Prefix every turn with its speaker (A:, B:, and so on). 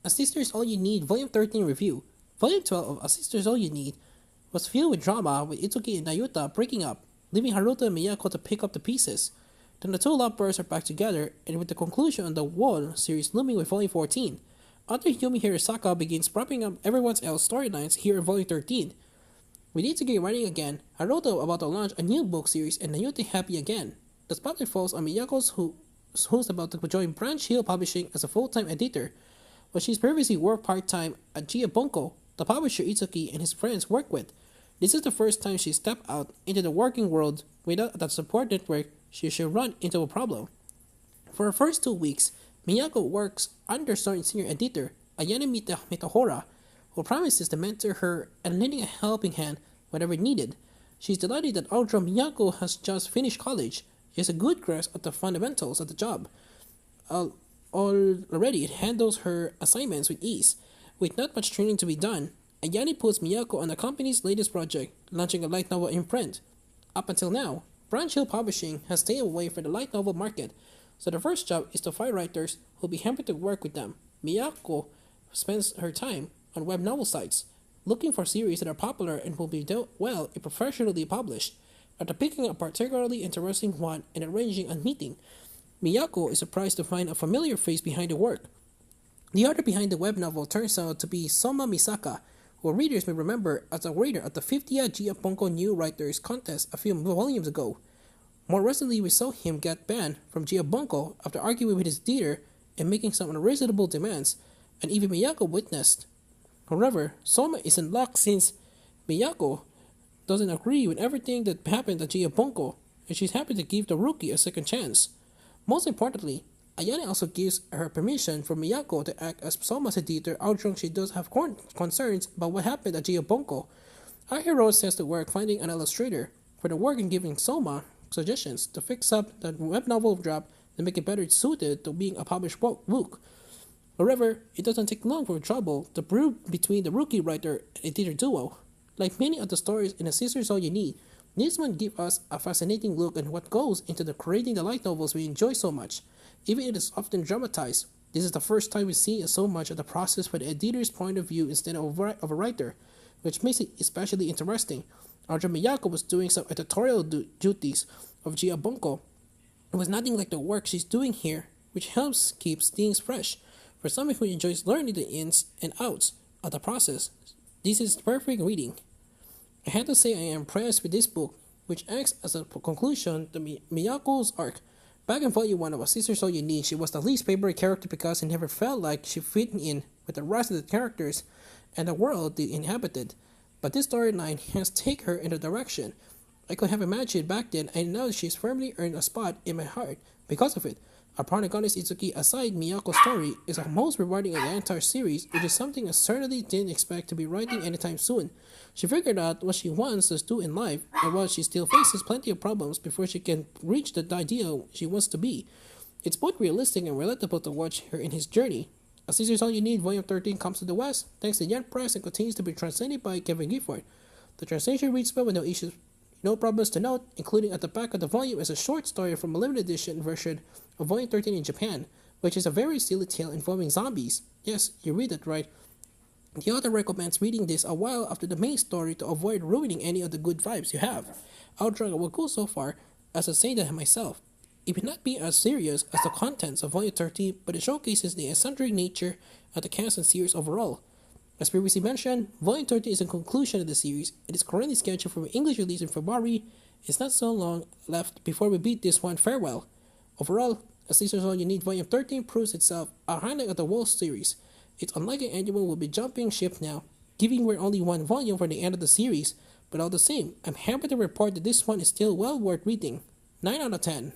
A: A Sister's All You Need Volume 13 review. Volume 12 of A Sister's All You Need was filled with drama with Itsuki and Nayuta breaking up, leaving Haruto and Miyako to pick up the pieces. Then the two lovebirds are back together, and with the conclusion of the Wall series looming with Volume 14, author Yumi Hirosaka begins wrapping up everyone else's storylines here in Volume 13. We need to get writing again, Haruto about to launch a new book series, and Nayuta happy again. The spotlight falls on Miyako's who's about to join Branch Hill Publishing as a full-time editor. But she's previously worked part-time at Gia Bunko, the publisher Itsuki and his friends work with. This is the first time she stepped out into the working world without that support network. She should run into a problem. For her first 2 weeks, Miyako works under senior editor Ayane Mitahora, who promises to mentor her and lending a helping hand whenever needed. She's delighted that although Miyako has just finished college, she has a good grasp of the fundamentals of the job. Already it handles her assignments with ease. With not much training to be done, Ayane puts Miyako on the company's latest project, launching a light novel imprint. Up until now, Branch Hill Publishing has stayed away from the light novel market, so the first job is to find writers who'll be happy to work with them. Miyako spends her time on web novel sites, looking for series that are popular and will be dealt well if professionally published. After picking a particularly interesting one and arranging a meeting, Miyako is surprised to find a familiar face behind the work. The author behind the web novel turns out to be Soma Misaka, who readers may remember as a reader at the 50th Gia Bunko New Writers Contest a few volumes ago. More recently, we saw him get banned from Gia Bunko after arguing with his editor and making some unreasonable demands, and even Miyako witnessed. However, Soma is in luck since Miyako doesn't agree with everything that happened at Gia Bunko, and she's happy to give the rookie a second chance. Most importantly, Ayane also gives her permission for Miyako to act as Soma's editor, although she does have concerns about what happened at Gia Bunko. Our hero sets to work finding an illustrator for the work and giving Soma suggestions to fix up the web novel drop to make it better suited to being a published book. However, it doesn't take long for trouble to brew between the rookie writer and editor duo. Like many of the stories in A Sister's All You Need, this one gives us a fascinating look at what goes into the creating the light novels we enjoy so much. Even if it is often dramatized, this is the first time we see so much of the process from the editor's point of view instead of a writer, which makes it especially interesting. Although Miyako was doing some editorial duties of Gia Bunko, it was nothing like the work she's doing here, which helps keep things fresh. For someone who enjoys learning the ins and outs of the process, this is perfect reading. I had to say I am impressed with this book, which acts as a conclusion to Miyako's arc. Back in Volume 1 of A Sister's All You Need, she was the least favorite character because it never felt like she fit in with the rest of the characters and the world they inhabited. But this storyline has taken her in a direction I could have imagined back then, and now she's firmly earned a spot in my heart because of it. Our protagonist Itsuki aside Miyako's story is the most rewarding in the entire series, which is something I certainly didn't expect to be writing anytime soon. She figured out what she wants to do in life, and while she still faces plenty of problems before she can reach the ideal she wants to be, it's both realistic and relatable to watch her in his journey. A Sister's All You Need Volume 13 comes to the West, thanks to Yen Press, and continues to be translated by Kevin Gifford. The translation reads well with no issues. No problems to note, including at the back of the volume is a short story from a limited edition version of Volume 13 in Japan, which is a very silly tale involving zombies. Yes, you read it right. The author recommends reading this a while after the main story to avoid ruining any of the good vibes you have. Although I will go so far as to say that myself. It may not be as serious as the contents of Volume 13, but it showcases the eccentric nature of the cast and series overall. As previously mentioned, Volume 13 is the conclusion of the series. It is currently scheduled for an English release in February. It's not so long left before we bid this one farewell. Overall, A Sister's All You Need Volume 13 proves itself a highlight of the whole series. It's unlikely anyone will be jumping ship now, given we're only one volume for the end of the series, but all the same, I'm happy to report that this one is still well worth reading. 9 out of 10.